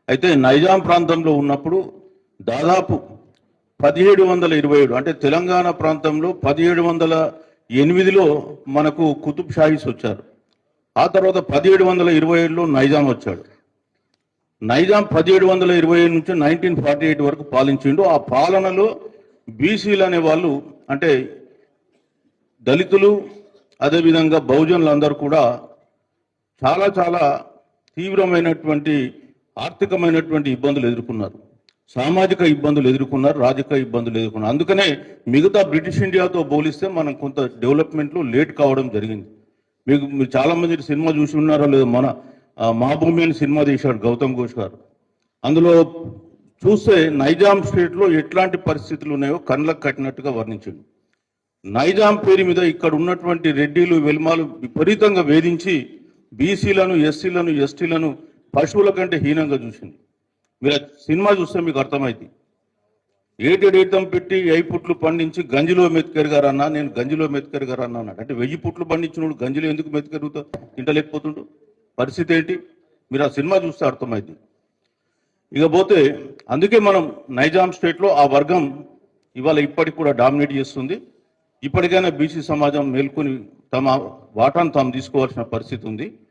అయితే నైజాం ప్రాంతంలో ఉన్నప్పుడు దాదాపు 1727 అంటే తెలంగాణ ప్రాంతంలో 1708లో మనకు కుతుబ్ షాహీస్ వచ్చారు. ఆ తర్వాత 1727లో నైజాం వచ్చాడు. నైజాం 1727 నుంచి 1948 వరకు పాలించిండు. ఆ పాలనలో బీసీలు అనే వాళ్ళు అంటే దళితులు అదేవిధంగా బహుజనులు అందరూ కూడా చాలా చాలా తీవ్రమైనటువంటి ఆర్థికమైనటువంటి ఇబ్బందులు ఎదుర్కొన్నారు, సామాజిక ఇబ్బందులు ఎదుర్కొన్నారు, రాజకీయ ఇబ్బందులు ఎదుర్కొన్నారు. అందుకనే మిగతా బ్రిటిష్ ఇండియాతో పోలిస్తే మనం కొంత డెవలప్మెంట్లో లేట్ కావడం జరిగింది. మీరు చాలా మంది సినిమా చూసి ఉన్నారో లేదో, మన మా భూమి అని సినిమా తీశాడు గౌతమ్ ఘోష్ గారు. అందులో చూస్తే నైజాం స్టేట్లో ఎట్లాంటి పరిస్థితులు ఉన్నాయో కళ్ళకు కట్టినట్టుగా వర్ణించింది. నైజాం పేరు మీద ఇక్కడ ఉన్నటువంటి రెడ్డిలు వెల్మాలు విపరీతంగా వేధించి బీసీలను ఎస్సీలను ఎస్టీలను పశువుల కంటే హీనంగా చూసింది. మీరు సినిమా చూస్తే మీకు అర్థమైంది. ఏటెడేతం పెట్టి 1000 పుట్లు పండించి గంజిలో మెతుకెరగారన్నా, నేను గంజిలో మెతుకెరగారన్నా అన్నాడు. అంటే 1000 పుట్లు పండించినోడు గంజిలో ఎందుకు మెతుకెరుగుతా తింటలేకపోతుండు? పరిస్థితి ఏంటి? మీరు ఆ సినిమా చూస్తే అర్థమైంది. ఇకపోతే అందుకే మనం నైజాం స్టేట్లో ఆ వర్గం ఇవాళ ఇప్పటికి కూడా డామినేట్ చేస్తుంది. ఇప్పటికైనా బీసీ సమాజం మేల్కొని తమ వాటాను తాము తీసుకోవాల్సిన పరిస్థితి ఉంది.